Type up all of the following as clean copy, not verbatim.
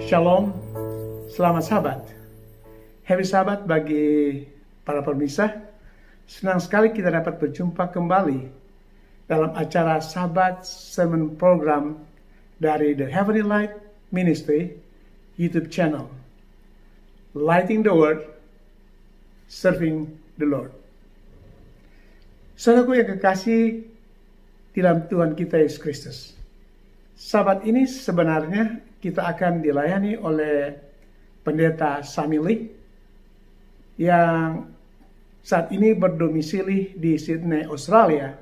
Shalom, selamat Sabat. Happy Sabat bagi para pemirsa. Senang sekali kita dapat berjumpa kembali dalam acara Sabat Sermon Program dari The Heavenly Light Ministry YouTube channel. Lighting the Word, Serving the Lord. Saudaraku yang kekasih di dalam Tuhan kita Yesus Kristus. Sabat ini sebenarnya kita akan dilayani oleh Pendeta Samili yang saat ini berdomisili di Sydney, Australia.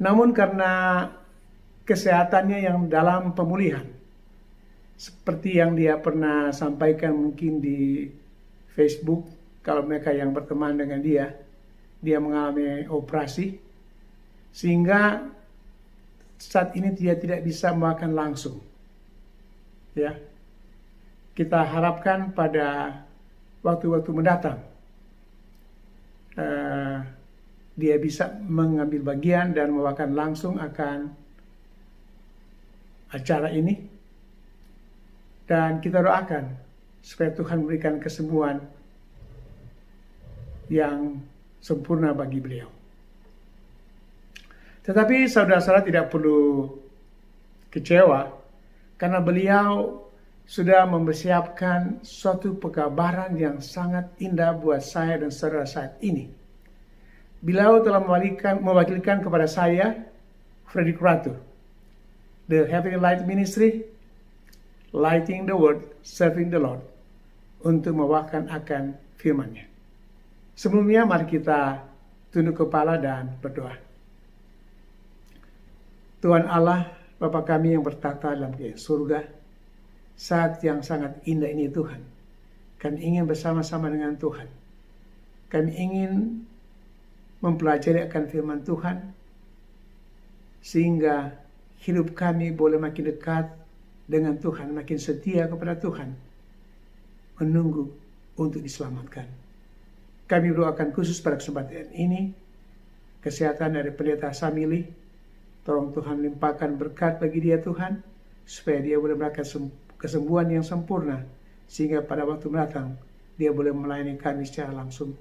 Namun karena kesehatannya yang dalam pemulihan, seperti yang dia pernah sampaikan mungkin di Facebook, kalau mereka yang berteman dengan dia mengalami operasi, sehingga saat ini dia tidak bisa makan langsung. Ya, kita harapkan pada waktu-waktu mendatang dia bisa mengambil bagian dan membawakan langsung akan acara ini. Dan kita doakan supaya Tuhan memberikan kesembuhan yang sempurna bagi beliau. Tetapi saudara-saudara tidak perlu kecewa karena beliau sudah mempersiapkan suatu pekabaran yang sangat indah buat saya dan saudara saat ini. Beliau telah mewakilkan kepada saya, Freddy Kuratu, The Heavenly Light Ministry, Lighting the Word, Serving the Lord, untuk membawakan akan firman-Nya. Sebelumnya mari kita tunduk kepala dan berdoa. Tuhan Allah, Bapa kami yang bertata dalam surga, saat yang sangat indah ini Tuhan, kami ingin bersama-sama dengan Tuhan. Kami ingin mempelajari akan firman Tuhan, sehingga hidup kami boleh makin dekat dengan Tuhan, makin setia kepada Tuhan, menunggu untuk diselamatkan. Kami berdoakan khusus pada kesempatan ini, kesehatan dari Pendeta Samili. Tolong Tuhan limpahkan berkat bagi dia Tuhan, supaya dia boleh mendapatkan kesembuhan yang sempurna, sehingga pada waktu mendatang dia boleh melayani kami secara langsung.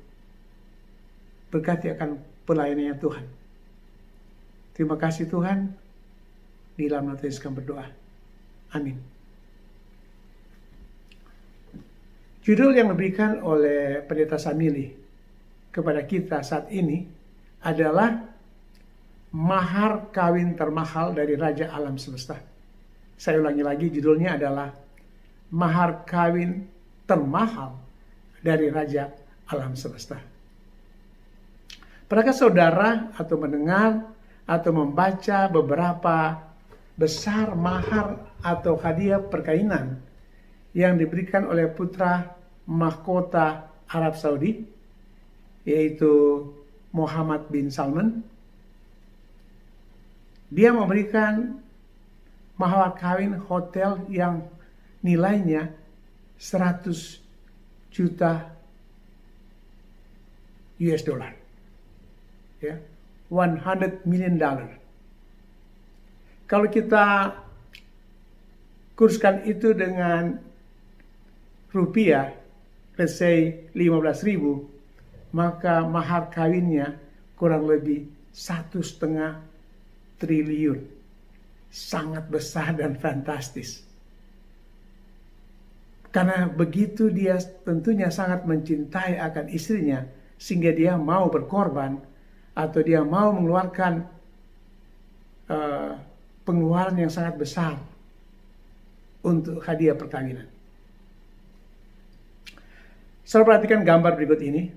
Berkati akan pelayanannya Tuhan. Terima kasih Tuhan. Di dalam nama Yesus kami berdoa. Amin. Judul yang diberikan oleh Pendeta Samili kepada kita saat ini adalah Mahar Kawin Termahal dari Raja Alam Semesta. Saya ulangi lagi, judulnya adalah Mahar Kawin Termahal dari Raja Alam Semesta. Pernahkah saudara atau mendengar atau membaca beberapa besar mahar atau hadiah perkainan yang diberikan oleh putra mahkota Arab Saudi, yaitu Muhammad bin Salman? Dia memberikan mahar kawin hotel yang nilainya 100 juta US dollar. Ya, $100 million. Kalau kita kurskan itu dengan rupiah, let's say 15.000, maka mahar kawinnya kurang lebih 1,5 triliun. Sangat besar dan fantastis. Karena begitu dia tentunya sangat mencintai akan istrinya, sehingga dia mau berkorban atau dia mau mengeluarkan pengeluaran yang sangat besar untuk hadiah perkawinan. Saudara perhatikan gambar berikut ini.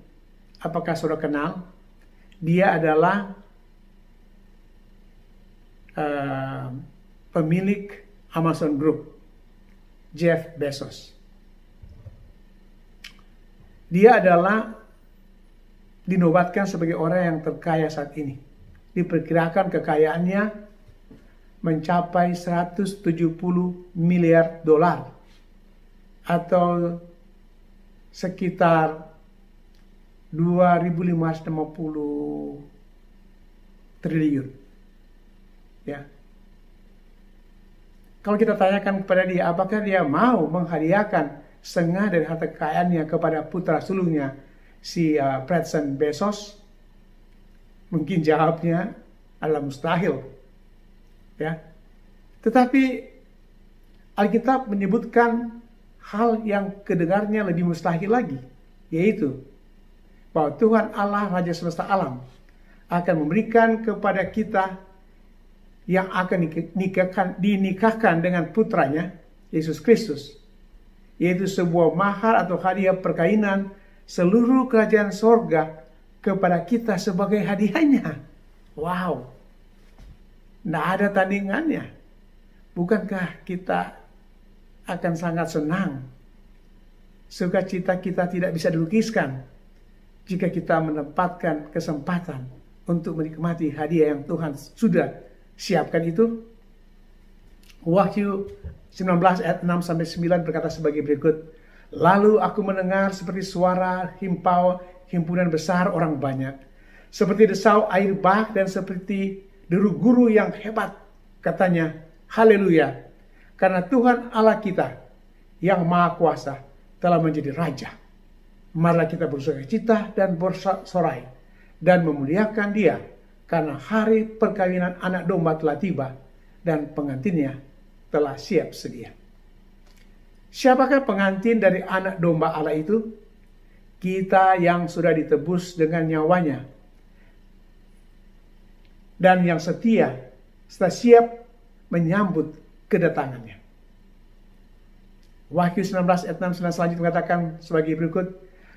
Apakah saudara kenal? Dia adalah pemilik Amazon Group, Jeff Bezos. Dia adalah dinobatkan sebagai orang yang terkaya saat ini. Diperkirakan kekayaannya mencapai 170 miliar dolar atau sekitar 2.550 triliun. Ya. Kalau kita tanyakan kepada dia, apakah dia mau menghadiahkan setengah dari harta kekayaannya kepada putra sulungnya, si Preston Bezos? Mungkin jawabnya adalah mustahil. Ya. Tetapi Alkitab menyebutkan hal yang kedengarnya lebih mustahil lagi, yaitu bahwa Tuhan Allah Raja semesta alam akan memberikan kepada kita yang akan dinikahkan dengan putranya, Yesus Kristus, yaitu sebuah mahar atau hadiah perkainan seluruh kerajaan sorga kepada kita sebagai hadiahnya. Wow, tidak ada tandingannya. Bukankah kita akan sangat senang? Sukacita kita tidak bisa dilukiskan jika kita menempatkan kesempatan untuk menikmati hadiah yang Tuhan sudah siapkan itu. Wahyu 19 ayat 6-9 berkata sebagai berikut. Lalu aku mendengar seperti suara himpunan besar orang banyak, seperti desau air bah dan seperti deru guru yang hebat. Katanya, haleluya, karena Tuhan Allah kita yang maha kuasa telah menjadi raja. Marilah kita bersukacita dan bersorai dan memuliakan dia, karena hari perkawinan anak domba telah tiba dan pengantinnya telah siap sedia. Siapakah pengantin dari anak domba Allah itu? Kita yang sudah ditebus dengan nyawanya dan yang setia siap menyambut kedatangannya. Wahyu 19 ayat 6 selanjutnya mengatakan sebagai berikut.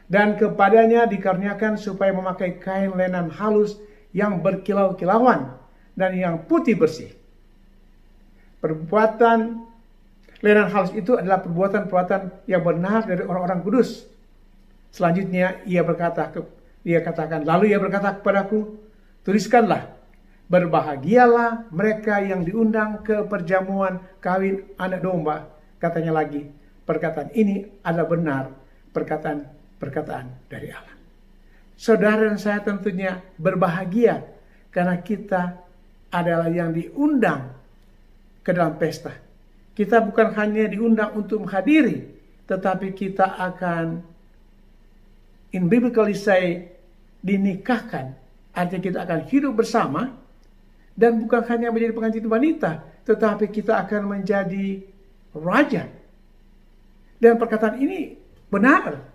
Dan kepadanya dikaruniakan supaya memakai kain lenan halus yang berkilau-kilauan dan yang putih bersih. Perbuatan lenan halus itu adalah perbuatan-perbuatan yang benar dari orang-orang kudus. Selanjutnya ia katakan, lalu ia berkata kepadaku, tuliskanlah, berbahagialah mereka yang diundang ke perjamuan kawin anak domba. Katanya lagi, perkataan ini adalah benar, perkataan dari Allah. Saudara dan saya tentunya berbahagia karena kita adalah yang diundang ke dalam pesta. Kita bukan hanya diundang untuk menghadiri, tetapi kita akan, in biblically say, dinikahkan. Artinya kita akan hidup bersama, dan bukan hanya menjadi pengantin wanita, tetapi kita akan menjadi raja. Dan perkataan ini benar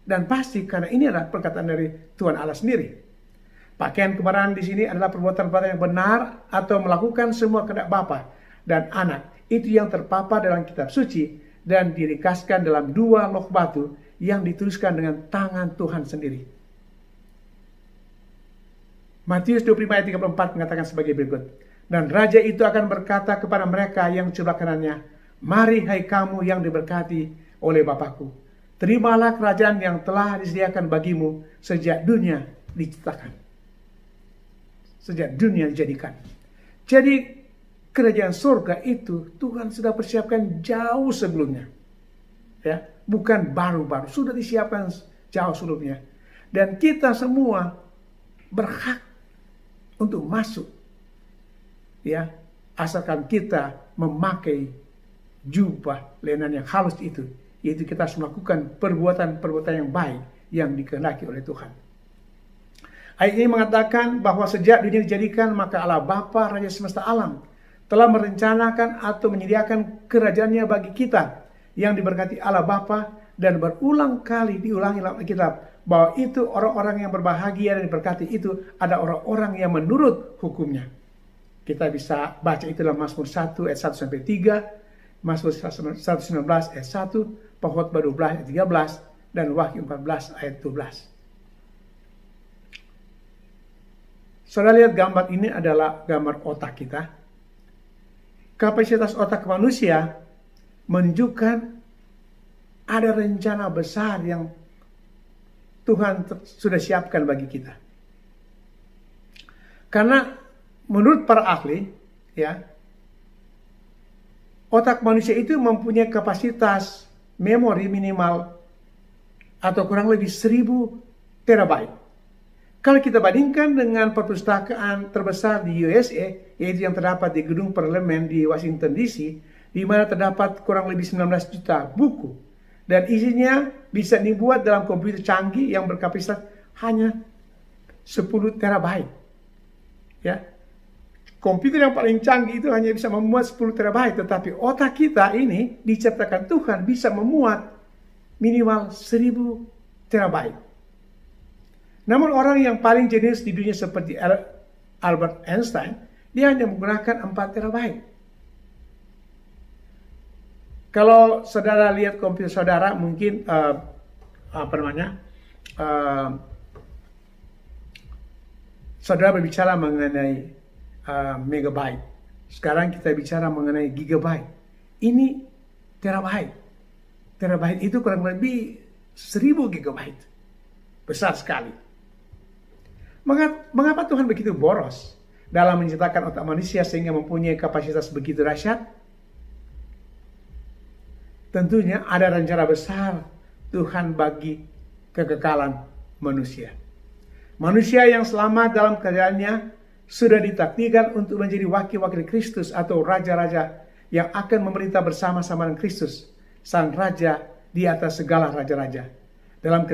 dan pasti karena ini adalah perkataan dari Tuhan Allah sendiri. Pakaian kemarahan di sini adalah perbuatan-perbuatan yang benar atau melakukan semua kehendak Bapa dan Anak. Itu yang terpapar dalam kitab suci dan dirikaskan dalam 2 loh batu yang dituliskan dengan tangan Tuhan sendiri. Matius 25 ayat 34 mengatakan sebagai berikut. Dan raja itu akan berkata kepada mereka yang sebelah kanannya, mari hai kamu yang diberkati oleh Bapakku, terimalah kerajaan yang telah disediakan bagimu sejak dunia diciptakan. Sejak dunia dijadikan. Jadi kerajaan surga itu Tuhan sudah persiapkan jauh sebelumnya. Ya, bukan baru-baru, sudah disiapkan jauh sebelumnya. Dan kita semua berhak untuk masuk. Ya, asalkan kita memakai jubah lenan yang halus itu, yaitu kita harus melakukan perbuatan-perbuatan yang baik yang dikehendaki oleh Tuhan. Ayat ini mengatakan bahwa sejak dunia dijadikan, maka Allah Bapa Raja semesta alam telah merencanakan atau menyediakan kerajaannya bagi kita yang diberkati Allah Bapa, dan berulang kali diulangi dalam Alkitab bahwa itu orang-orang yang berbahagia dan diberkati itu ada orang-orang yang menurut hukumnya. Kita bisa baca itu dalam Mazmur 1 ayat 1 sampai 3, Mazmur 119 ayat 1, Pengkhotbah 12 ayat 13, dan Wahyu 14 ayat 12. Saudara lihat gambar ini adalah gambar otak kita. Kapasitas otak manusia menunjukkan ada rencana besar yang Tuhan sudah siapkan bagi kita. Karena menurut para ahli, ya, otak manusia itu mempunyai kapasitas memori minimal atau kurang lebih 1000 terabyte. Kalau kita bandingkan dengan perpustakaan terbesar di USA, yaitu yang terdapat di gedung parlemen di Washington DC, di mana terdapat kurang lebih 19 juta buku. Dan isinya bisa dibuat dalam komputer canggih yang berkapasitas hanya 10 terabyte. Ya. Komputer yang paling canggih itu hanya bisa memuat 10 terabyte, tetapi otak kita ini diciptakan Tuhan bisa memuat minimal 1000 terabyte. Namun orang yang paling jenius di dunia seperti Albert Einstein, dia hanya menggunakan 4 terabyte. Kalau saudara lihat komputer saudara, mungkin saudara berbicara mengenai megabyte. Sekarang kita bicara mengenai gigabyte. Ini terabyte. Terabyte itu kurang lebih 1000 gigabyte. Besar sekali. Mengapa Tuhan begitu boros dalam menciptakan otak manusia sehingga mempunyai kapasitas begitu dahsyat? Tentunya ada rencana besar Tuhan bagi kekekalan manusia. Manusia yang selamat dalam keadaannya sudah ditakdirkan untuk menjadi wakil-wakil Kristus atau raja-raja yang akan memerintah bersama-sama dengan Kristus, sang raja di atas segala raja-raja. Dalam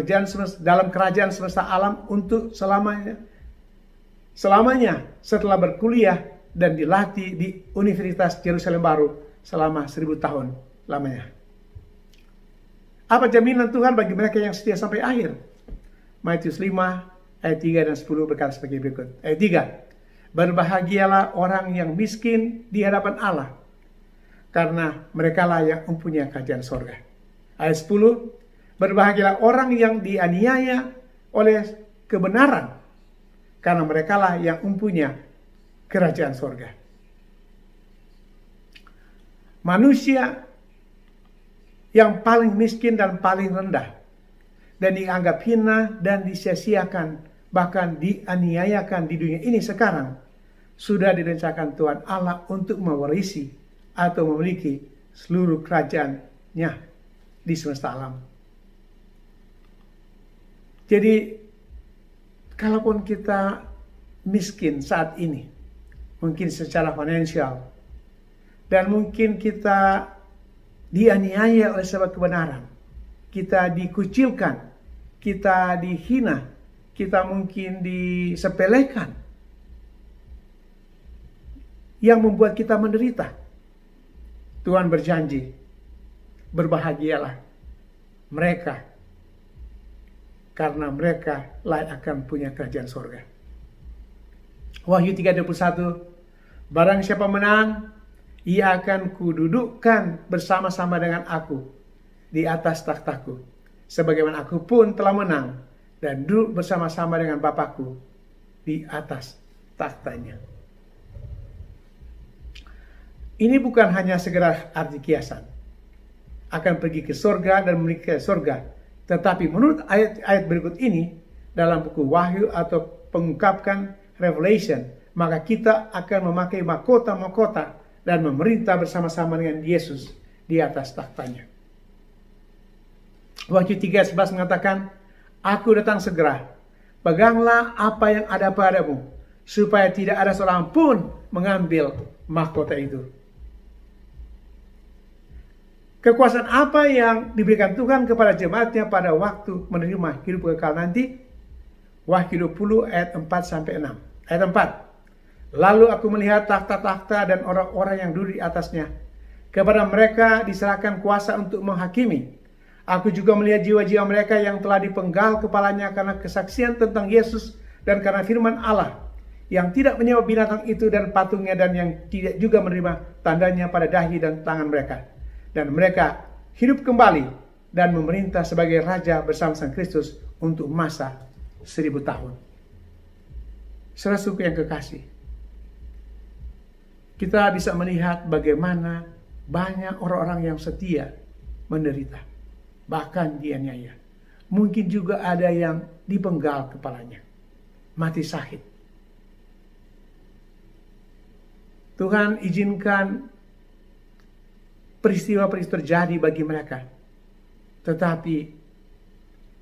kerajaan semesta alam untuk selamanya setelah berkuliah dan dilatih di Universitas Yerusalem Baru selama 1000 tahun lamanya. Apa jaminan Tuhan bagi mereka yang setia sampai akhir? Matius 5 ayat 3 dan 10 berkata sebagai berikut. Ayat 3. Berbahagialah orang yang miskin di hadapan Allah, karena merekalah yang mempunyai kerajaan sorga. Ayat 10. Berbahagialah orang yang dianiaya oleh kebenaran, karena merekalah yang mempunyai kerajaan sorga. Manusia yang paling miskin dan paling rendah, dan dianggap hina dan disia-siakan, bahkan dianiayakan di dunia ini sekarang, sudah direncanakan Tuhan Allah untuk mewarisi atau memiliki seluruh kerajaannya di semesta alam. Jadi, kalaupun kita miskin saat ini, mungkin secara finansial, dan mungkin kita dianiaya oleh sebab kebenaran, kita dikucilkan, kita dihina, kita mungkin disepelekan, yang membuat kita menderita. Tuhan berjanji, berbahagialah mereka, karena mereka layak akan punya kerajaan sorga. Wahyu 3:21, barang siapa menang, ia akan kududukkan bersama-sama dengan aku di atas takhtaku, sebagaimana aku pun telah menang dan duduk bersama-sama dengan Bapakku di atas takhtanya. Ini bukan hanya sekedar arti kiasan, akan pergi ke surga dan memiliki surga, tetapi menurut ayat-ayat berikut ini dalam buku Wahyu atau pengungkapkan Revelation, maka kita akan memakai mahkota-mahkota dan memerintah bersama-sama dengan Yesus di atas takhtanya. Wahyu 3:11 mengatakan, aku datang segera, peganglah apa yang ada padamu, supaya tidak ada seorang pun mengambil mahkota itu. Kekuasaan apa yang diberikan Tuhan kepada jemaatnya pada waktu menerima hidup kekal nanti? Wahyu 20 ayat 4-6. Ayat 4. Lalu aku melihat takhta-takhta dan orang-orang yang duduk di atasnya. Kepada mereka diserahkan kuasa untuk menghakimi. Aku juga melihat jiwa-jiwa mereka yang telah dipenggal kepalanya karena kesaksian tentang Yesus dan karena firman Allah, yang tidak menyembah binatang itu dan patungnya, dan yang tidak juga menerima tandanya pada dahi dan tangan mereka. Dan mereka hidup kembali dan memerintah sebagai raja bersama Sang Kristus untuk masa 1000 tahun. Saudara-saudaraku yang kekasih, kita bisa melihat bagaimana banyak orang-orang yang setia menderita, bahkan dianiaya. Mungkin juga ada yang dipenggal kepalanya, mati syahid. Tuhan izinkan peristiwa-peristiwa terjadi bagi mereka. Tetapi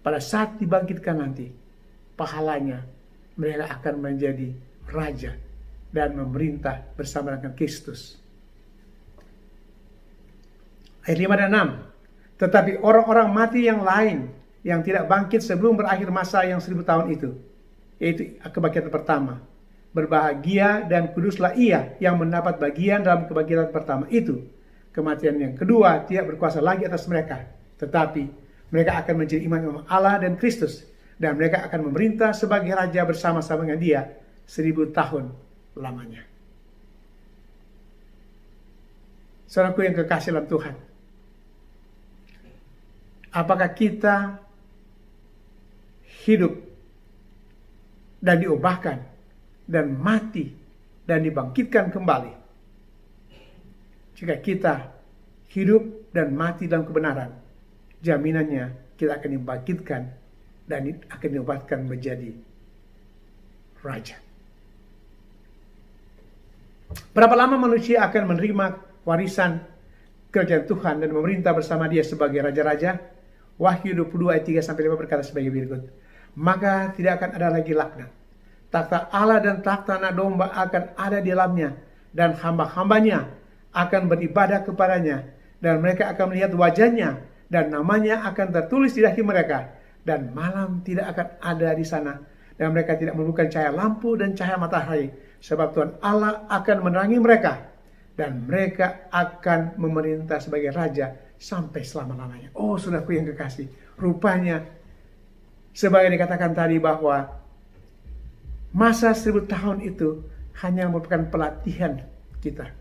pada saat dibangkitkan nanti, pahalanya mereka akan menjadi raja dan memerintah bersama dengan Kristus. Ayat 5 dan 6. Tetapi orang-orang mati yang lain yang tidak bangkit sebelum berakhir masa yang 1000 tahun itu, yaitu kebangkitan pertama. Berbahagia dan kuduslah ia yang mendapat bagian dalam kebangkitan pertama itu. Kematian yang kedua tidak berkuasa lagi atas mereka, tetapi mereka akan menjadi imam-imam Allah dan Kristus, dan mereka akan memerintah sebagai raja bersama-sama dengan dia 1000 tahun lamanya. Saudaraku yang kekasih dalam Tuhan, apakah kita hidup dan diubahkan dan mati dan dibangkitkan kembali? Jika kita hidup dan mati dalam kebenaran, jaminannya kita akan dibangkitkan dan akan diubahkan menjadi raja. Berapa lama manusia akan menerima warisan kerajaan Tuhan dan memerintah bersama dia sebagai raja-raja? Wahyu 22 ayat 3-5 berkata sebagai berikut. Maka tidak akan ada lagi laknat. Takhta Allah dan takhta anak domba akan ada di dalamnya, dan hamba-hambanya akan beribadah kepadanya, dan mereka akan melihat wajahnya, dan namanya akan tertulis di dahi mereka, dan malam tidak akan ada di sana, dan mereka tidak memerlukan cahaya lampu dan cahaya matahari, sebab Tuhan Allah akan menerangi mereka, dan mereka akan memerintah sebagai raja sampai selama-lamanya. Oh, saudaraku yang kekasih, rupanya sebagai dikatakan tadi bahwa masa 1000 tahun itu hanya merupakan pelatihan kita.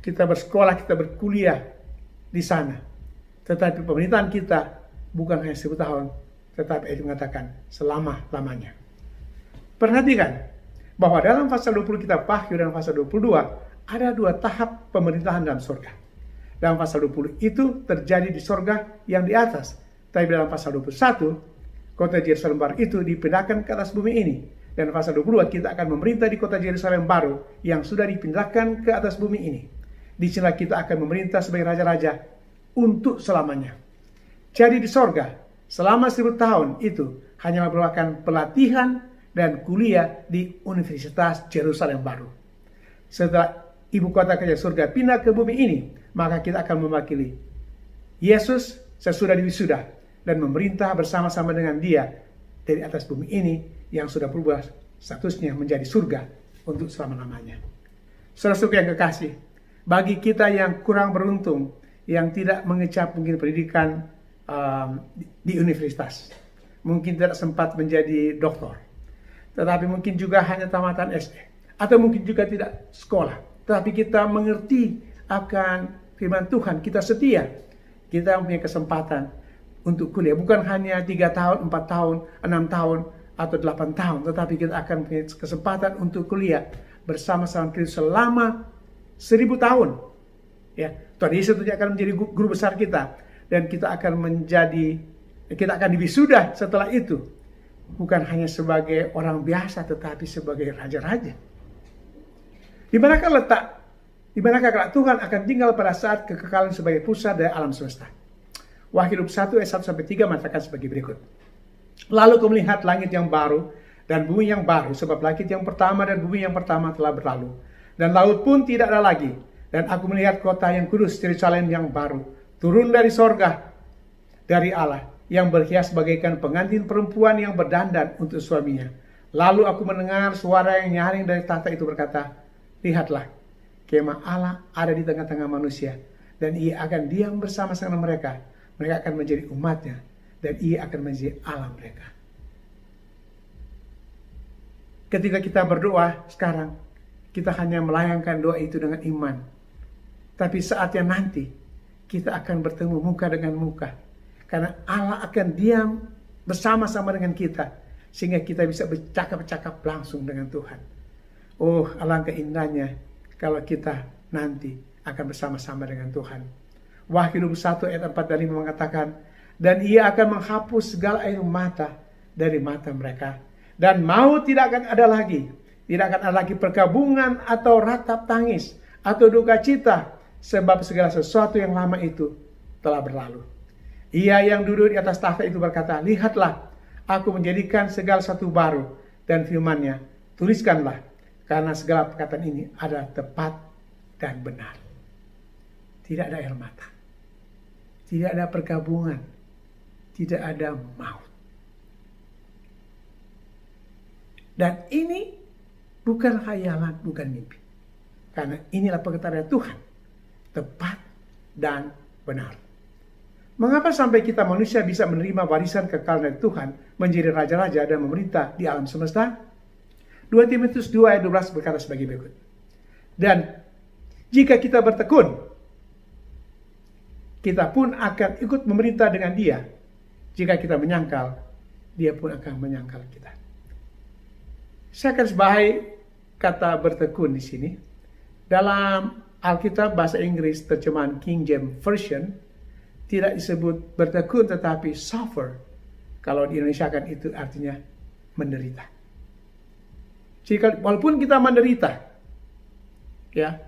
Kita bersekolah, kita berkuliah di sana. Tetapi pemerintahan kita bukan hanya 1000 tahun, tetapi itu mengatakan selama-lamanya. Perhatikan bahwa dalam pasal 20 kitab Wahyu dan pasal 22 ada 2 tahap pemerintahan dalam surga. Dalam pasal 20 itu terjadi di surga yang di atas. Tapi dalam pasal 21, kota Yerusalem baru itu dipindahkan ke atas bumi ini. Dan pasal 22 kita akan memerintah di kota Yerusalem baru yang sudah dipindahkan ke atas bumi ini. Di sini kita akan memerintah sebagai raja-raja untuk selamanya. Jadi di surga selama 1000 tahun itu hanya merupakan pelatihan dan kuliah di Universitas Yerusalem baru. Setelah ibu kota kerajaan surga pindah ke bumi ini, maka kita akan mewakili Yesus sesudah diwisuda dan memerintah bersama-sama dengan dia dari atas bumi ini yang sudah berubah statusnya menjadi surga untuk selama-lamanya. Saudara-saudara yang kekasih, bagi kita yang kurang beruntung, yang tidak mengecap mungkin pendidikan di universitas, mungkin tidak sempat menjadi doktor, tetapi mungkin juga hanya tamatan SD, atau mungkin juga tidak sekolah, tetapi kita mengerti akan firman Tuhan, kita setia, kita punya kesempatan untuk kuliah, bukan hanya 3 tahun, 4 tahun, 6 tahun, atau 8 tahun, tetapi kita akan punya kesempatan untuk kuliah bersama-sama Kristus selama 1000 tahun. Ya, Tuhan Yesus akan menjadi guru besar kita, dan kita akan diwisuda setelah itu, bukan hanya sebagai orang biasa, tetapi sebagai raja-raja. Di manakah kelak Tuhan akan tinggal pada saat kekekalan sebagai pusat dari alam semesta? Wahyu 1 ayat 1-3 mengatakan sebagai berikut. Lalu aku melihat langit yang baru dan bumi yang baru, sebab langit yang pertama dan bumi yang pertama telah berlalu, dan laut pun tidak ada lagi. Dan aku melihat kota yang kudus, Yerusalem yang baru, turun dari sorga, dari Allah, yang berhias bagaikan pengantin perempuan yang berdandan untuk suaminya. Lalu aku mendengar suara yang nyaring dari tahta itu berkata, lihatlah, kemah Allah ada di tengah-tengah manusia, dan ia akan diam bersama-sama mereka. Mereka akan menjadi umatnya, dan ia akan menjadi Allah mereka. Ketika kita berdoa sekarang, kita hanya melayangkan doa itu dengan iman. Tapi saatnya nanti, kita akan bertemu muka dengan muka. Karena Allah akan diam bersama-sama dengan kita, sehingga kita bisa bercakap-cakap langsung dengan Tuhan. Oh, alangkah indahnya kalau kita nanti akan bersama-sama dengan Tuhan. Wahyu 21 ayat 4 dan 5 mengatakan, dan ia akan menghapus segala air mata dari mata mereka, dan maut tidak akan ada lagi. Tidak akan ada lagi perkabungan atau ratap tangis atau duka cita, sebab segala sesuatu yang lama itu telah berlalu. Ia yang duduk di atas tahta itu berkata, lihatlah, aku menjadikan segala sesuatu baru, dan firman-Nya, tuliskanlah, karena segala perkataan ini adalah tepat dan benar. Tidak ada air mata. tidak ada pergabungan, tidak ada maut. Dan ini bukan khayalan, bukan mimpi. Karena inilah perkataan Tuhan, tepat dan benar. Mengapa sampai kita manusia bisa menerima warisan kekal dari Tuhan, menjadi raja-raja dan memerintah di alam semesta? 2 Timotius 2 ayat 12 berkata sebagai berikut. Dan jika kita bertekun, kita pun akan ikut memerintah dengan Dia. Jika kita menyangkal, Dia pun akan menyangkal kita. Saya akan sebagai kata bertekun di sini. Dalam Alkitab bahasa Inggris terjemahan King James Version tidak disebut bertekun tetapi suffer. Kalau di Indonesia kan itu artinya menderita. Jadi walaupun kita menderita, ya,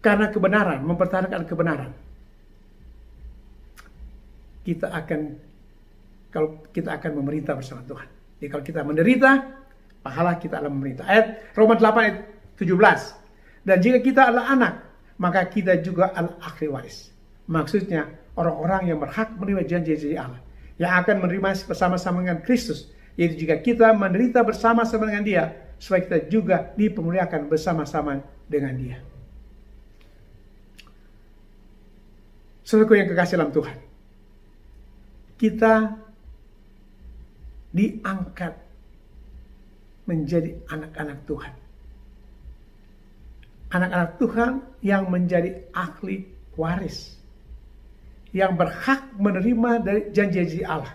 karena kebenaran, mempertahankan kebenaran, kita akan memerintah bersama Tuhan. Jadi kalau kita menderita, pahala kita adalah memerintah. Ayat Roma 8 ayat 17. Dan jika kita adalah anak, maka kita juga adalah ahli waris. Maksudnya orang-orang yang berhak menerima janji-janji Allah, yang akan menerima bersama-sama dengan Kristus. Yaitu jika kita menderita bersama-sama dengan Dia, supaya kita juga dipermuliakan bersama-sama dengan Dia. Saudaraku yang kekasih dalam Tuhan, kita diangkat menjadi anak-anak Tuhan. Anak-anak Tuhan yang menjadi ahli waris, yang berhak menerima dari janji-janji Allah,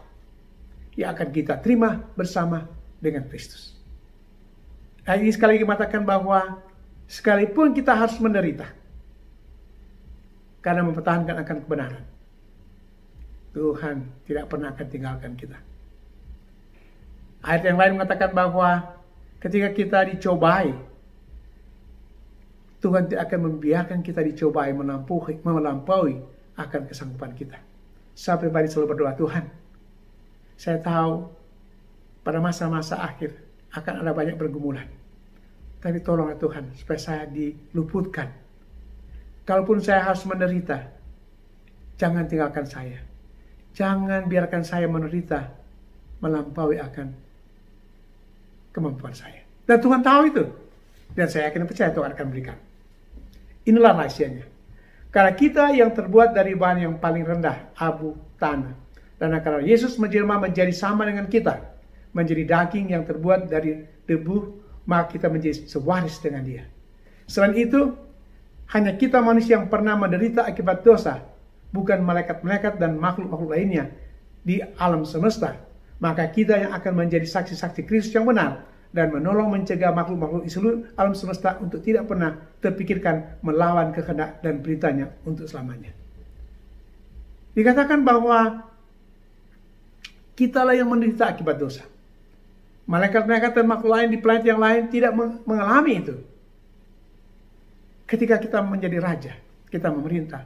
yang akan kita terima bersama dengan Kristus. Nah, ini sekali lagi mengatakan bahwa sekalipun kita harus menderita karena mempertahankan akan kebenaran, Tuhan tidak pernah akan tinggalkan kita. Ayat yang lain mengatakan bahwa ketika kita dicobai, Tuhan tidak akan membiarkan kita dicobai melampaui akan kesanggupan kita. Saya pribadi selalu berdoa, Tuhan, saya tahu pada masa-masa akhir akan ada banyak pergumulan. Tapi tolonglah Tuhan supaya saya diluputkan. Kalaupun saya harus menderita, jangan tinggalkan saya. Jangan biarkan saya menderita melampaui akan kemampuan saya. Dan Tuhan tahu itu. Dan saya yakin percaya Tuhan akan berikan. Inilah rahasianya. Karena kita yang terbuat dari bahan yang paling rendah, abu, tanah. Dan karena Yesus menjelma menjadi sama dengan kita, menjadi daging yang terbuat dari debu, maka kita menjadi sewaris dengan Dia. Selain itu, hanya kita manusia yang pernah menderita akibat dosa, bukan malaikat-malaikat dan makhluk-makhluk lainnya di alam semesta. Maka kita yang akan menjadi saksi-saksi Kristus yang benar, dan menolong mencegah makhluk-makhluk di seluruh alam semesta untuk tidak pernah terpikirkan melawan kehendak dan beritanya untuk selamanya. Dikatakan bahwa kitalah yang menderita akibat dosa. Malaikat-malaikat dan makhluk lain di planet yang lain tidak mengalami itu. Ketika kita menjadi raja, kita memerintah,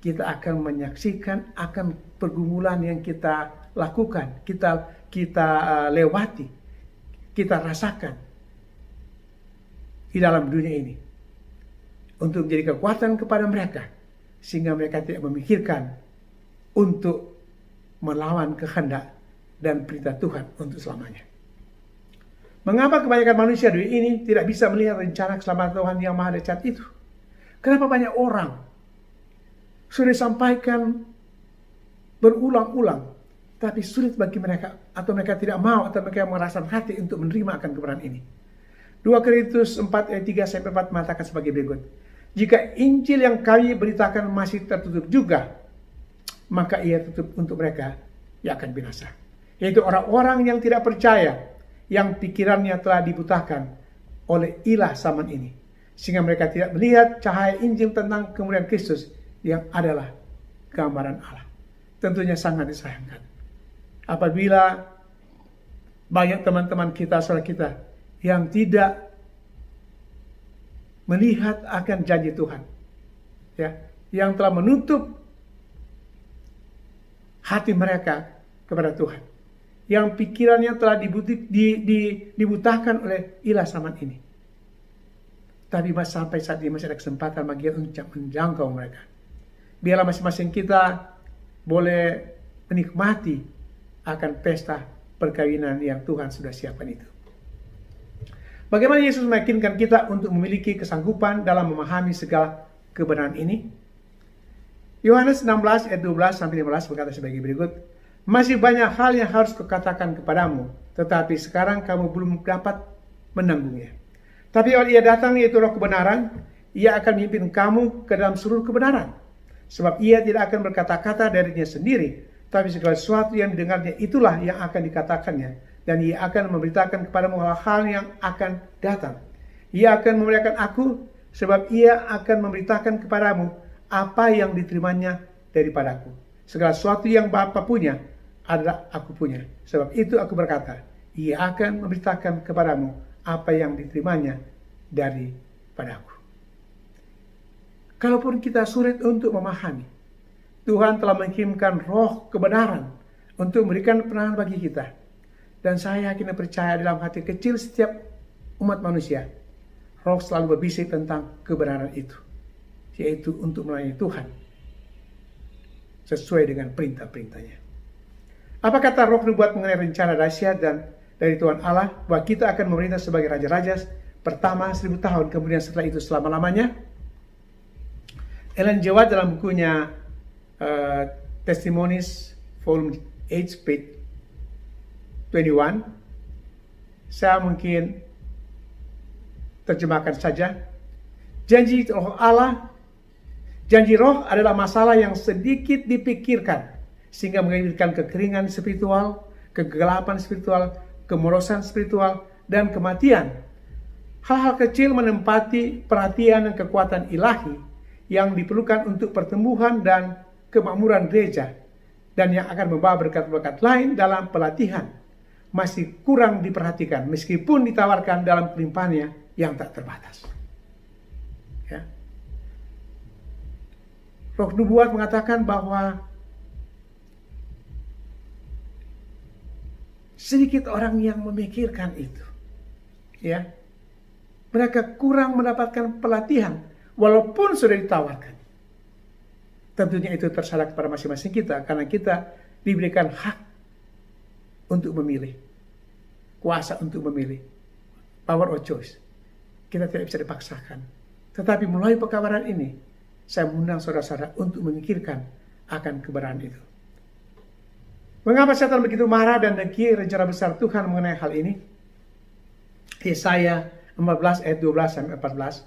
kita akan menyaksikan akan pergumulan yang kita lakukan, kita lewati, kita rasakan di dalam dunia ini, untuk menjadi kekuatan kepada mereka, sehingga mereka tidak memikirkan untuk melawan kehendak dan perintah Tuhan untuk selamanya. Mengapa kebanyakan manusia dunia ini tidak bisa melihat rencana keselamatan Tuhan yang maha dahsyat itu? Kenapa banyak orang sudah disampaikan berulang-ulang, tapi sulit bagi mereka, atau mereka tidak mau, atau mereka merasakan hati untuk menerima akan kebenaran ini. 2 Korintus 4 ayat 3-4 mengatakan sebagai berikut. Jika Injil yang kami beritakan masih tertutup juga, maka ia tutup untuk mereka yang akan binasa. Yaitu orang-orang yang tidak percaya, yang pikirannya telah dibutakan oleh ilah zaman ini, sehingga mereka tidak melihat cahaya Injil tentang kemuliaan Kristus yang adalah gambaran Allah. Tentunya sangat disayangkan apabila banyak teman-teman kita, saudara kita, yang tidak melihat akan janji Tuhan, ya, yang telah menutup hati mereka kepada Tuhan, yang pikirannya telah dibutakan oleh ilah zaman ini. Tapi sampai saat ini masih ada kesempatan bagi untuk menjangkau mereka. biarlah masing-masing kita boleh menikmati akan pesta perkawinan yang Tuhan sudah siapkan itu. Bagaimana Yesus meyakinkan kita untuk memiliki kesanggupan dalam memahami segala kebenaran ini? Yohanes 16 ayat 12-15 berkata sebagai berikut, "Masih banyak hal yang harus kukatakan kepadamu, tetapi sekarang kamu belum dapat menanggungnya. Tapi kalau ia datang, yaitu Roh kebenaran, ia akan memimpin kamu ke dalam seluruh kebenaran. Sebab ia tidak akan berkata-kata darinya sendiri, tapi segala sesuatu yang didengarnya itulah yang akan dikatakannya. Dan ia akan memberitakan kepadamu hal-hal yang akan datang. Ia akan memuliakan aku, sebab ia akan memberitakan kepadamu apa yang diterimanya daripadaku. Segala sesuatu yang Bapa punya adalah aku punya. Sebab itu aku berkata, ia akan memberitakan kepadamu apa yang diterimanya daripadaku." Kalaupun kita sulit untuk memahami, Tuhan telah mengirimkan Roh kebenaran untuk memberikan penerangan bagi kita. Dan saya yakin dan percaya dalam hati kecil setiap umat manusia, Roh selalu berbisik tentang kebenaran itu, yaitu untuk melayani Tuhan sesuai dengan perintah-perintahnya. Apa kata Roh nubuat mengenai rencana dahsyat dan dari Tuhan Allah bahwa kita akan memerintah sebagai raja-raja pertama 1000 tahun, kemudian setelah itu selama-lamanya? Ellen G. White dalam bukunya Testimonies Volume 8 page 21, saya mungkin terjemahkan saja. Janji Roh Allah, janji Roh adalah masalah yang sedikit dipikirkan sehingga mengakibatkan kekeringan spiritual, kegelapan spiritual, kemorosan spiritual, dan kematian. Hal-hal kecil menempati perhatian dan kekuatan ilahi yang diperlukan untuk pertumbuhan dan kemakmuran gereja, dan yang akan membawa berkat-berkat lain dalam pelatihan masih kurang diperhatikan meskipun ditawarkan dalam kelimpahannya yang tak terbatas. Ya. Roh nubuat mengatakan bahwa sedikit orang yang memikirkan itu. Ya. Mereka kurang mendapatkan pelatihan walaupun sudah ditawarkan. Tentunya itu terserah kepada masing-masing kita karena kita diberikan hak untuk memilih, kuasa untuk memilih, power of choice. Kita tidak bisa dipaksakan. Tetapi melalui pekabaran ini, saya mengundang saudara-saudara untuk memikirkan akan kebenaran itu. Mengapa setan begitu marah dan dengki rencana besar Tuhan mengenai hal ini? Yesaya 14 ayat 12-14.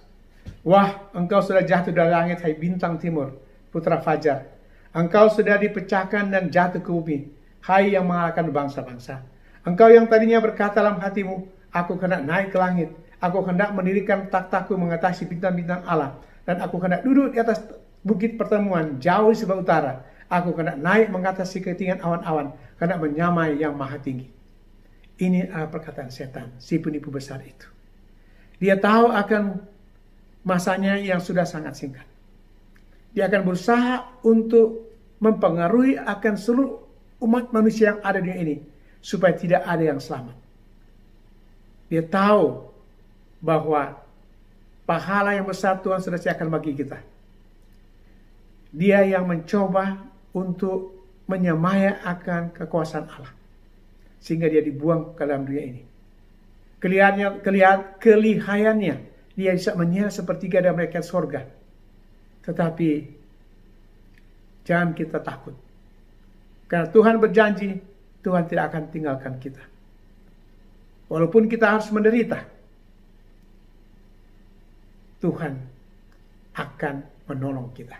"Wah, engkau sudah jatuh dari langit, hai bintang timur, putra fajar. Engkau sudah dipecahkan dan jatuh ke bumi, hai yang mengalahkan bangsa-bangsa. Engkau yang tadinya berkata dalam hatimu, aku hendak naik ke langit, aku hendak mendirikan takhtaku mengatasi bintang-bintang Allah, dan aku hendak duduk di atas bukit pertemuan jauh di sebelah utara. Aku hendak naik mengatasi ketinggian awan-awan, hendak menyamai yang maha tinggi." Ini adalah perkataan setan, si penipu besar itu. Dia tahu akan masanya yang sudah sangat singkat. Dia akan berusaha untuk mempengaruhi akan seluruh umat manusia yang ada di dunia ini supaya tidak ada yang selamat. Dia tahu bahwa pahala yang besar Tuhan sudah siapkan bagi kita. Dia yang mencoba untuk menyamai akan kekuasaan Allah sehingga dia dibuang ke dalam dunia ini. Kelihayannya dia bisa menyihir sepertiga dari malaikat sorga. Tetapi jangan kita takut. Karena Tuhan berjanji, Tuhan tidak akan tinggalkan kita. Walaupun kita harus menderita, Tuhan akan menolong kita.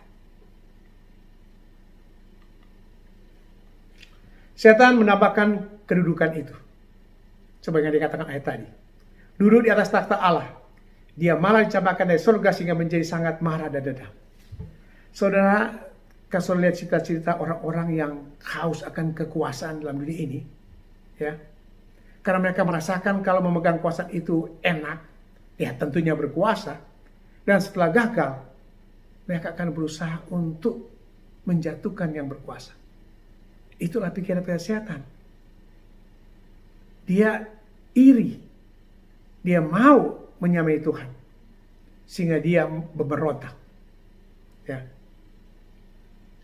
Setan menambahkan kedudukan itu. Sebagaimana dikatakan ayat tadi. Duduk di atas takhta Allah. Dia malah dicampakkan dari surga sehingga menjadi sangat marah dan dendam. Saudara, kalau lihat cerita-cerita orang-orang yang haus akan kekuasaan dalam dunia ini, ya, karena mereka merasakan kalau memegang kuasa itu enak, ya tentunya berkuasa, dan setelah gagal, mereka akan berusaha untuk menjatuhkan yang berkuasa. Itulah pikiran-pikiran setan. Dia iri, dia mau menyamai Tuhan, sehingga dia memberontak. Ya.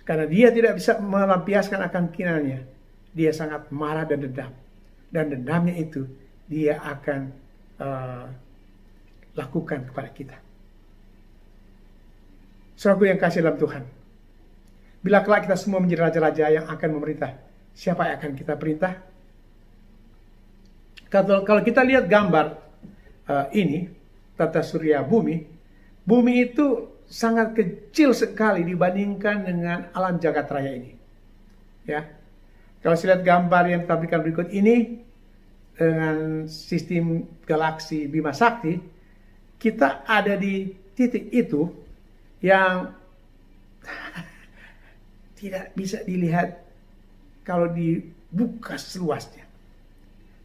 Karena dia tidak bisa melampiaskan akan kinanya. Dia sangat marah dan dendam. Dan dendamnya itu dia akan lakukan kepada kita. Saudaraku yang kasih dalam Tuhan, bila kelak kita semua menjadi raja-raja yang akan memerintah, siapa yang akan kita perintah? Kalau kita lihat gambar ini, tata surya bumi, bumi itu sangat kecil sekali dibandingkan dengan alam jagat raya ini. Ya, kalau saya lihat gambar yang ditampilkan berikut ini dengan sistem galaksi Bima Sakti, kita ada di titik itu yang tidak bisa dilihat kalau dibuka seluasnya.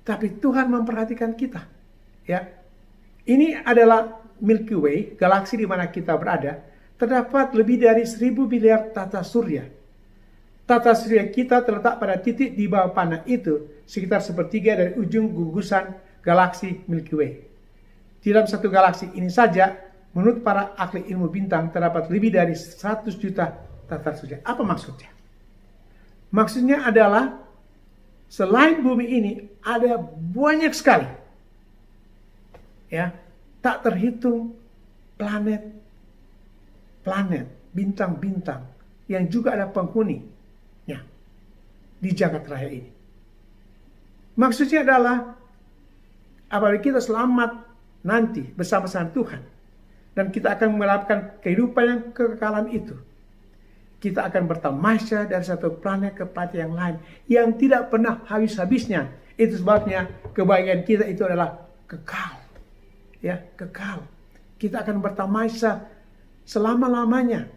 Tapi Tuhan memperhatikan kita. Ya, ini adalah Milky Way, galaksi di mana kita berada. Terdapat lebih dari 1000 miliar tata surya. Tata surya kita terletak pada titik di bawah panah itu, sekitar sepertiga dari ujung gugusan galaksi Milky Way. Di dalam satu galaksi ini saja, menurut para ahli ilmu bintang, terdapat lebih dari 100 juta tata surya. Apa maksudnya? Maksudnya adalah selain bumi ini ada banyak sekali, ya, tak terhitung planet, bintang-bintang yang juga ada penghuninya di jagat raya ini. Maksudnya adalah apabila kita selamat nanti bersama-sama Tuhan dan kita akan mendapatkan kehidupan yang kekekalan itu, kita akan bertamasya dari satu planet ke planet yang lain yang tidak pernah habis-habisnya. Itu sebabnya kebahagiaan kita itu adalah kekal. Ya, kekal. Kita akan bertamasya selama-lamanya.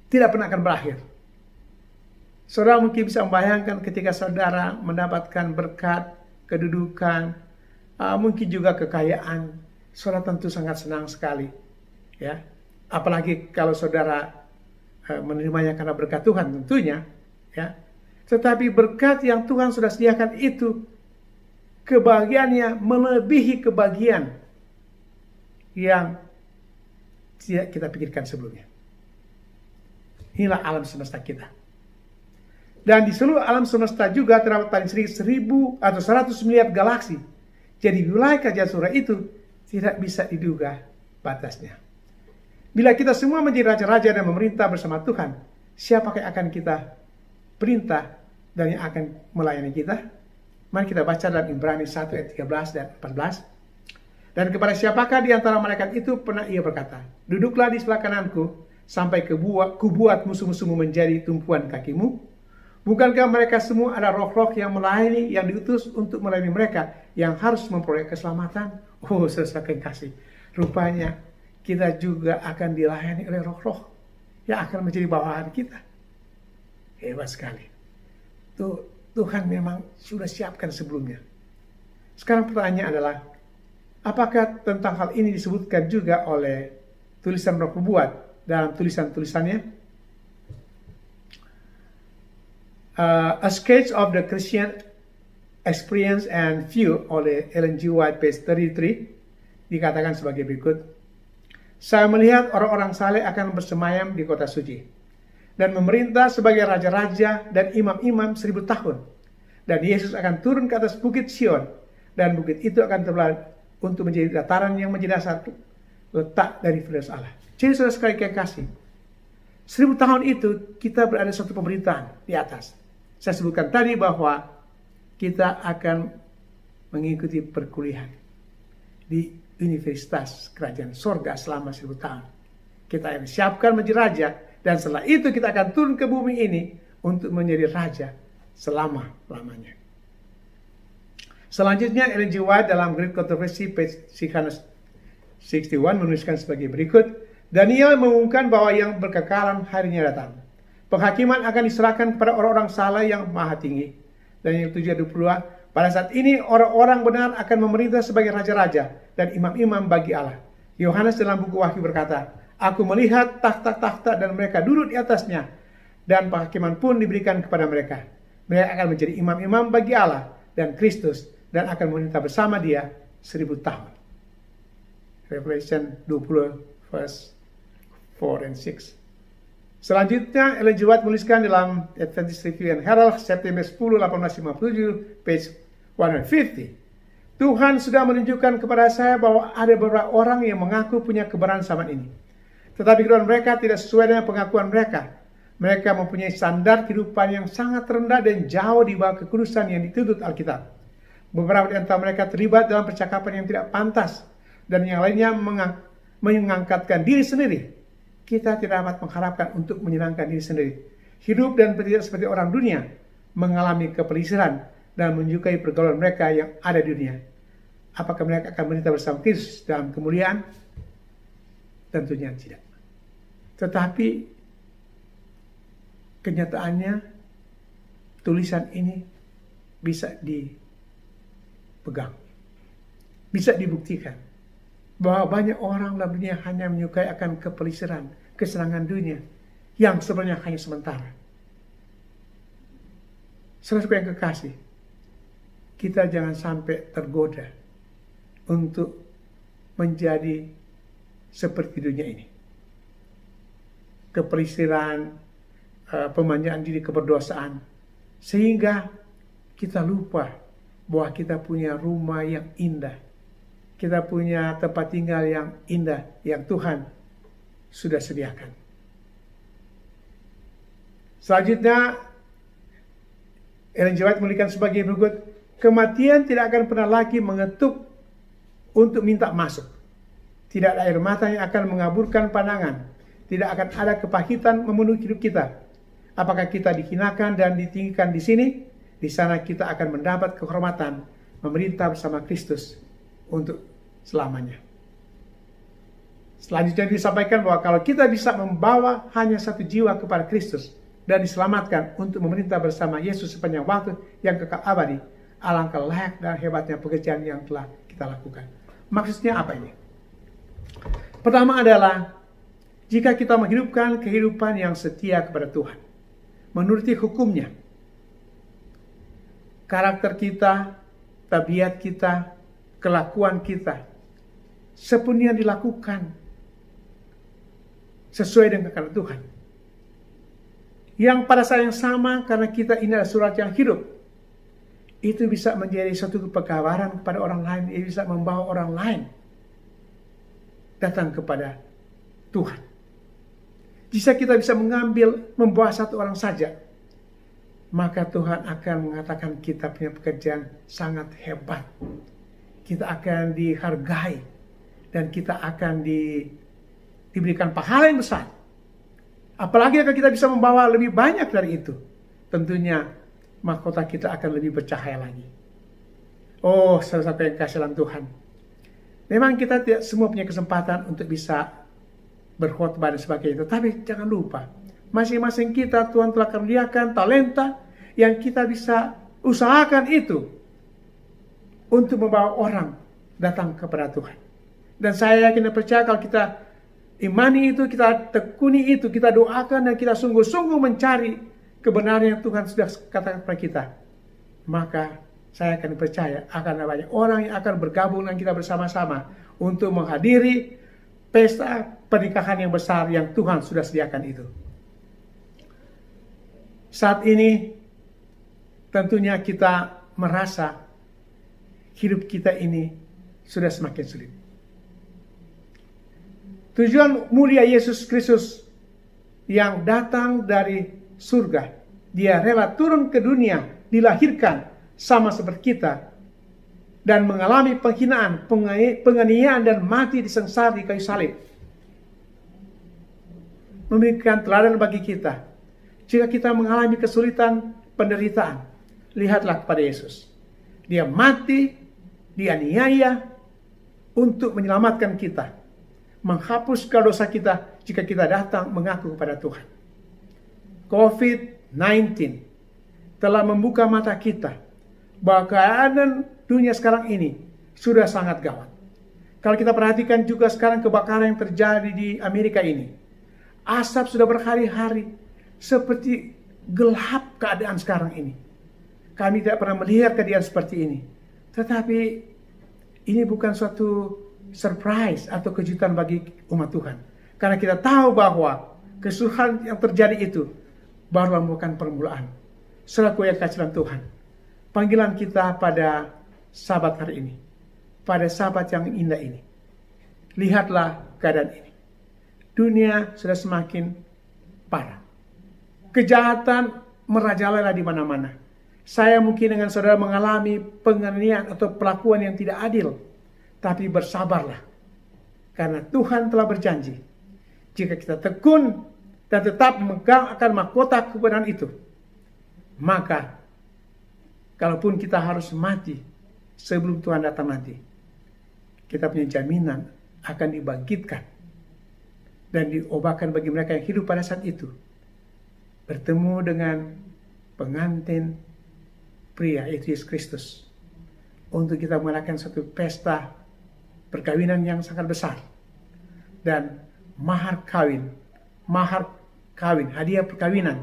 Tidak pernah akan berakhir. Saudara mungkin bisa membayangkan ketika saudara mendapatkan berkat, kedudukan, mungkin juga kekayaan. Saudara tentu sangat senang sekali. Ya, apalagi kalau saudara menerimanya karena berkat Tuhan tentunya, ya. Tetapi berkat yang Tuhan sudah sediakan itu, kebahagiaannya melebihi kebahagiaan yang tidak kita pikirkan sebelumnya. Inilah alam semesta kita. Dan di seluruh alam semesta juga terdapat paling sedikit 1000 atau 100 miliar galaksi. Jadi wilayah kerajaan surga itu tidak bisa diduga batasnya. Bila kita semua menjadi raja-raja dan memerintah bersama Tuhan, siapakah yang akan kita perintah dan yang akan melayani kita? Mari kita baca dalam Ibrani 1 ayat 13 dan 14. Dan kepada siapakah di antara malaikat itu pernah ia berkata, duduklah di sebelah kananku sampai kubuat musuh-musuhmu menjadi tumpuan kakimu. Bukankah mereka semua ada roh-roh yang melayani, yang diutus untuk melayani mereka, yang harus memperoleh keselamatan? Oh, saudara kekasih, rupanya kita juga akan dilayani oleh roh-roh yang akan menjadi bawahan kita. Hebat sekali. Tuhan memang sudah siapkan sebelumnya. Sekarang pertanyaannya adalah, apakah tentang hal ini disebutkan juga oleh tulisan Roh Nubuat dalam tulisan-tulisannya? A Sketch of the Christian Experience and View oleh Ellen G. White, page 33, dikatakan sebagai berikut. Saya melihat orang-orang saleh akan bersemayam di kota suci dan memerintah sebagai raja-raja dan imam-imam 1000 tahun. Dan Yesus akan turun ke atas bukit Sion, dan bukit itu akan terbelah untuk menjadi dataran yang menjadi dasar letak dari firman Allah. Jadi saudara sekali yang kasih, 1000 tahun itu kita berada satu pemerintahan di atas. Saya sebutkan tadi bahwa kita akan mengikuti perkuliahan di Universitas Kerajaan Sorga selama 1000 tahun. Kita akan siapkan menjadi raja, dan setelah itu kita akan turun ke bumi ini untuk menjadi raja selama-lamanya. Selanjutnya Ellen G. White dalam Great Controversy page 661 menuliskan sebagai berikut. Daniel mengumumkan bahwa yang berkekalan harinya datang. Penghakiman akan diserahkan kepada orang-orang saleh yang maha tinggi. Daniel 7:22. Pada saat ini orang-orang benar akan memerintah sebagai raja-raja dan imam-imam bagi Allah. Yohanes dalam buku Wahyu berkata, aku melihat takhta-takhta dan mereka duduk di atasnya, dan penghakiman pun diberikan kepada mereka. Mereka akan menjadi imam-imam bagi Allah dan Kristus, dan akan memerintah bersama dia 1000 tahun. Revelation 20 verse 4 and 6. Selanjutnya, Ellen G. White menuliskan dalam Adventist Review and Herald, September 10, 1857, page 150. Tuhan sudah menunjukkan kepada saya bahwa ada beberapa orang yang mengaku punya kebenaran zaman ini. Tetapi kebenaran mereka tidak sesuai dengan pengakuan mereka. Mereka mempunyai standar kehidupan yang sangat rendah dan jauh di bawah kekudusan yang dituntut Alkitab. Beberapa di antara mereka terlibat dalam percakapan yang tidak pantas, dan yang lainnya mengangkatkan diri sendiri. Kita tidak dapat mengharapkan untuk menyenangkan diri sendiri. Hidup dan bertindak seperti orang dunia, mengalami kepelisiran dan menyukai pergaulan mereka yang ada di dunia. Apakah mereka akan menderita bersama Kristus dalam kemuliaan? Tentunya tidak. Tetapi kenyataannya tulisan ini bisa dipegang, bisa dibuktikan bahwa banyak orang dalam dunia hanya menyukai akan kepelisiran, kesenangan dunia yang sebenarnya hanya sementara. Saudara yang kekasih, kita jangan sampai tergoda untuk menjadi seperti dunia ini. Kepelisiran, pemanjaan diri, keberdosaan, sehingga kita lupa bahwa kita punya rumah yang indah. Kita punya tempat tinggal yang indah yang Tuhan sudah sediakan. Selanjutnya, Ellen G. White menuliskan sebagai berikut, kematian tidak akan pernah lagi mengetuk untuk minta masuk. Tidak ada air mata yang akan mengaburkan pandangan. Tidak akan ada kepahitan memenuhi hidup kita. Apakah kita dihinakan dan ditinggikan di sini? Di sana kita akan mendapat kehormatan memerintah bersama Kristus untuk selamanya. Selanjutnya disampaikan bahwa kalau kita bisa membawa hanya satu jiwa kepada Kristus dan diselamatkan untuk memerintah bersama Yesus sepanjang waktu yang kekal abadi, alangkah layak dan hebatnya pekerjaan yang telah kita lakukan. Maksudnya apa ini? Pertama adalah, jika kita menghidupkan kehidupan yang setia kepada Tuhan, menuruti hukumnya, karakter kita, tabiat kita, kelakuan kita, sepenuhnya dilakukan sesuai dengan kehendak Tuhan. Yang pada saat yang sama, karena kita ini adalah surat yang hidup, itu bisa menjadi suatu pekabaran kepada orang lain, itu bisa membawa orang lain datang kepada Tuhan. Jika kita bisa membawa satu orang saja, maka Tuhan akan mengatakan kita punya pekerjaan sangat hebat. Kita akan dihargai dan kita akan diberikan pahala yang besar. Apalagi kalau kita bisa membawa lebih banyak dari itu, tentunya mahkota kita akan lebih bercahaya lagi. Oh, saudara-saudara yang kasih dalam Tuhan, memang kita tidak semua punya kesempatan untuk bisa berkhotbah dan sebagainya. Tetapi jangan lupa, masing-masing kita Tuhan telah karuniakan talenta yang kita bisa usahakan itu untuk membawa orang datang kepada Tuhan. Dan saya yakin dan percaya kalau kita imani itu, kita tekuni itu, kita doakan dan kita sungguh-sungguh mencari kebenaran yang Tuhan sudah katakan kepada kita, maka saya akan percaya akan ada banyak orang yang akan bergabung dengan kita bersama-sama untuk menghadiri pesta pernikahan yang besar yang Tuhan sudah sediakan itu. Saat ini tentunya kita merasa hidup kita ini sudah semakin sulit. Tujuan mulia Yesus Kristus yang datang dari surga, dia rela turun ke dunia, dilahirkan sama seperti kita, dan mengalami penghinaan, penganiayaan dan mati disengsara di kayu salib. Memberikan teladan bagi kita. Jika kita mengalami kesulitan, penderitaan, lihatlah kepada Yesus. Dia mati, dianiaya untuk menyelamatkan kita, menghapus dosa kita jika kita datang mengaku kepada Tuhan. COVID-19 telah membuka mata kita bahwa keadaan dunia sekarang ini sudah sangat gawat. Kalau kita perhatikan juga sekarang kebakaran yang terjadi di Amerika ini, asap sudah berhari-hari, seperti gelap keadaan sekarang ini. Kami tidak pernah melihat keadaan seperti ini. Tetapi ini bukan suatu surprise atau kejutan bagi umat Tuhan. Karena kita tahu bahwa kesusahan yang terjadi itu baru merupakan permulaan. Saudaraku yang kasih dalam Tuhan, panggilan kita pada Sabat hari ini, pada Sabat yang indah ini, lihatlah keadaan ini. Dunia sudah semakin parah. Kejahatan merajalela di mana-mana. Saya mungkin dengan saudara mengalami penganiayaan atau perlakuan yang tidak adil. Tapi bersabarlah. Karena Tuhan telah berjanji, jika kita tekun dan tetap memegang akan mahkota kebenaran itu, maka kalaupun kita harus mati sebelum Tuhan datang nanti, kita punya jaminan akan dibangkitkan dan diobatkan bagi mereka yang hidup pada saat itu, bertemu dengan pengantin pria, yaitu Yesus Kristus, untuk kita mengadakan satu pesta perkawinan yang sangat besar. Dan mahar kawin, hadiah perkawinan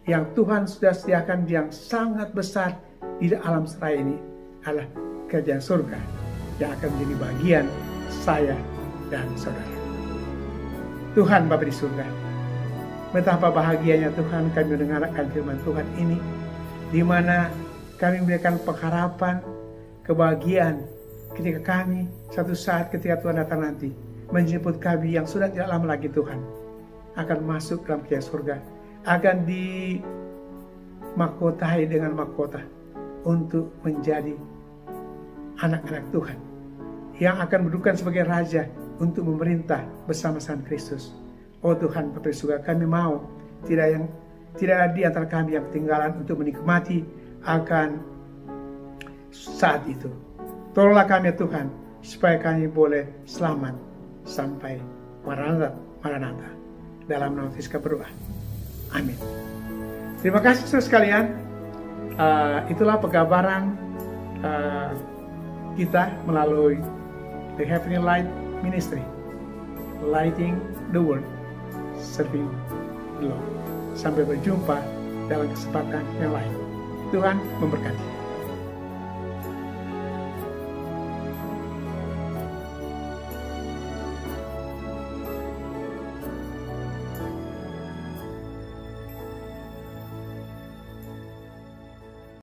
yang Tuhan sudah sediakan yang sangat besar di alam seraya ini adalah kerajaan surga yang akan menjadi bagian saya dan saudara. Tuhan Bapa di surga, betapa bahagianya Tuhan kami mendengarkan firman Tuhan ini, di mana kami memberikan pengharapan, kebahagiaan ketika kami satu saat ketika Tuhan datang nanti menjemput kami yang sudah tidak lama lagi Tuhan akan masuk dalam kerajaan surga, akan dimahkotai dengan mahkota untuk menjadi anak-anak Tuhan yang akan berdudukan sebagai raja untuk memerintah bersama-sama Kristus. Oh Tuhan Bapa di surga, kami mau tidak ada di antara kami yang ketinggalan untuk menikmati akan saat itu. Tolonglah kami ya Tuhan, supaya kami boleh selamat sampai Maranatha. Dalam nama Yesus kami berdoa. Amin. Terima kasih saudara sekalian. Itulah penggambaran kita melalui The Heavenly Light Ministry, lighting the world, serving the Lord. Sampai berjumpa dalam kesempatan yang lain. Tuhan memberkati.